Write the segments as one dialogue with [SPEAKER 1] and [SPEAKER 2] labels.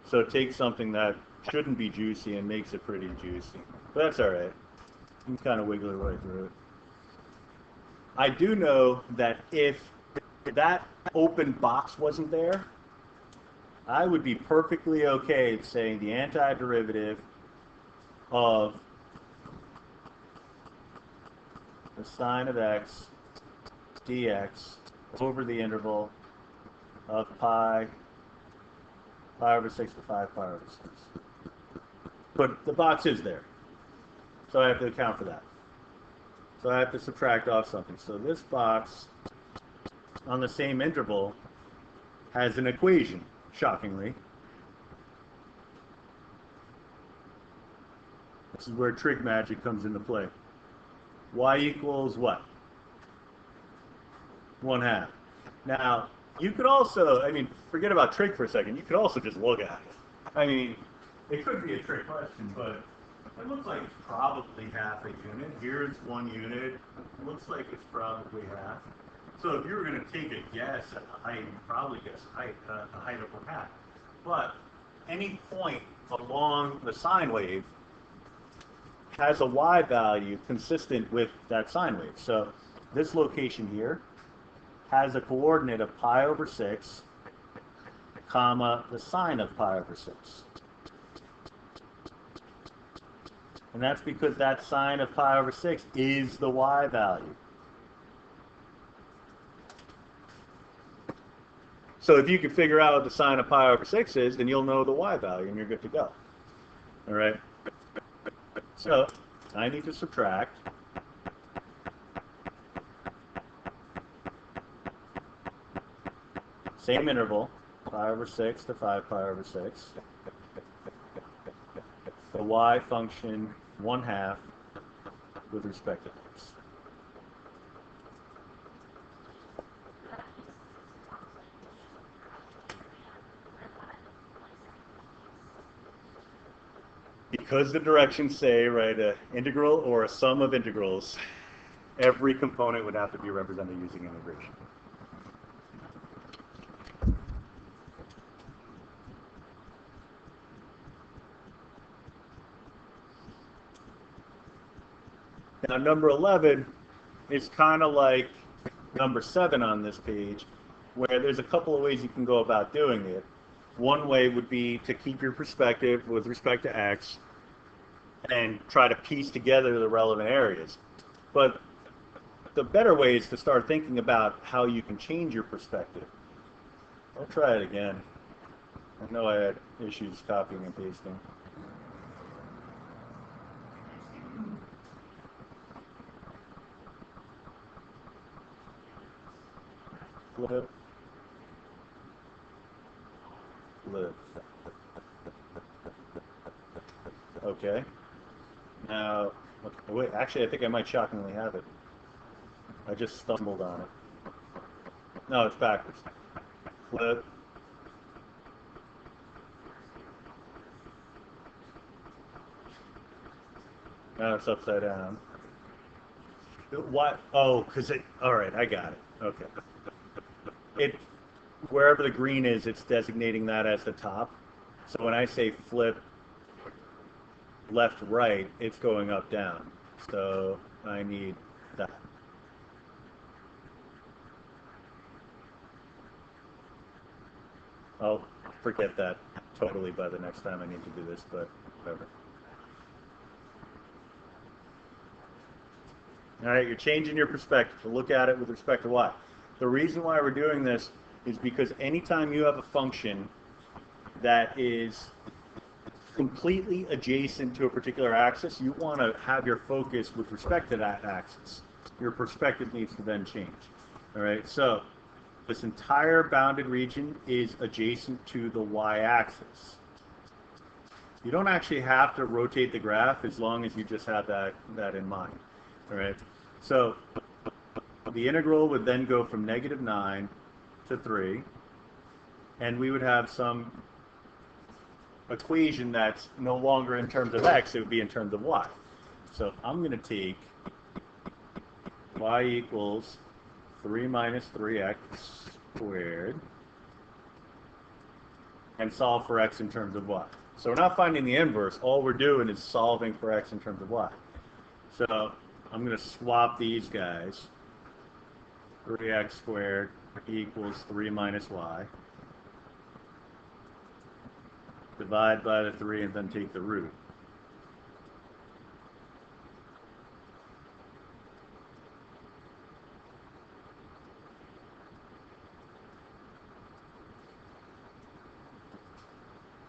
[SPEAKER 1] So it takes something that shouldn't be juicy and makes it pretty juicy. But that's all right. You can kind of wiggle your way through it. I do know that if that open box wasn't there, I would be perfectly okay saying the antiderivative of the sine of x dx over the interval of pi over 6 to 5 pi over 6. But the box is there, so I have to account for that. So I have to subtract off something. So this box on the same interval has an equation, shockingly. This is where trig magic comes into play. Y equals what? 1/2. Now, you could also, I mean, forget about trig for a second. You could also just look at it. I mean, it could be a trick question, but it looks like it's probably half a unit. Here's 1 unit. It looks like it's probably half. So if you were going to take a guess at the height, you'd probably guess a height of 1/2. But any point along the sine wave has a y value consistent with that sine wave. So this location here has a coordinate of pi over 6, comma, the sine of pi over 6. And that's because that sine of pi over 6 is the y value. So if you can figure out what the sine of pi over 6 is, then you'll know the y value and you're good to go. All right? So I need to subtract same interval, pi over 6 to 5 pi over 6. The y function 1/2 with respect to x. Because the directions say, right, an integral or a sum of integrals, every component would have to be represented using integration. Now, number 11 is kind of like number 7 on this page, where there's a couple of ways you can go about doing it. One way would be to keep your perspective with respect to x and try to piece together the relevant areas. But the better way is to start thinking about how you can change your perspective. I'll try it again. I know I had issues copying and pasting. Flip. Flip. Okay. Now, wait, actually, I think I might shockingly have it. I just stumbled on it. No, it's backwards. Flip. Now it's upside down. What? Oh, because it. All right, I got it. Okay. It, wherever the green is, it's designating that as the top. So when I say flip left, right, it's going up, down. So I need that. I'll forget that totally by the next time I need to do this, but whatever. All right, you're changing your perspective to look at it with respect to y. The reason why we're doing this is because anytime you have a function that is completely adjacent to a particular axis, you want to have your focus with respect to that axis. Your perspective needs to then change. All right, so this entire bounded region is adjacent to the y-axis. You don't actually have to rotate the graph as long as you just have that in mind. All right, so the integral would then go from -9 to 3, and we would have some equation that's no longer in terms of x, it would be in terms of y. So I'm going to take y equals 3 minus 3x squared and solve for x in terms of y. So we're not finding the inverse. All we're doing is solving for x in terms of y. So I'm going to swap these guys. 3x squared equals 3 minus y. Divide by the 3 and then take the root.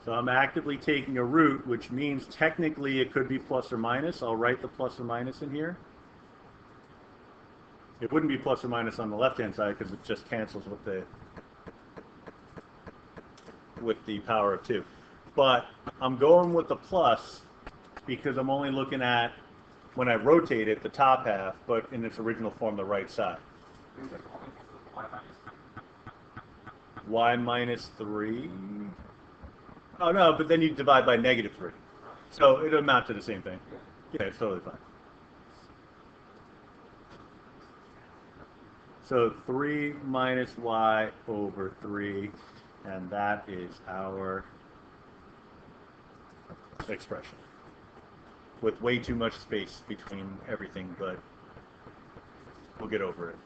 [SPEAKER 1] So I'm actively taking a root, which means technically it could be plus or minus. I'll write the plus or minus in here. It wouldn't be plus or minus on the left-hand side because it just cancels with the power of 2. But I'm going with the plus because I'm only looking at, when I rotate it, the top half, but in its original form, the right side. Y minus 3. Oh, no, but then you divide by negative 3. So it'll amount to the same thing. Yeah, it's totally fine. So 3 minus y over 3, and that is our expression. With way too much space between everything, but we'll get over it.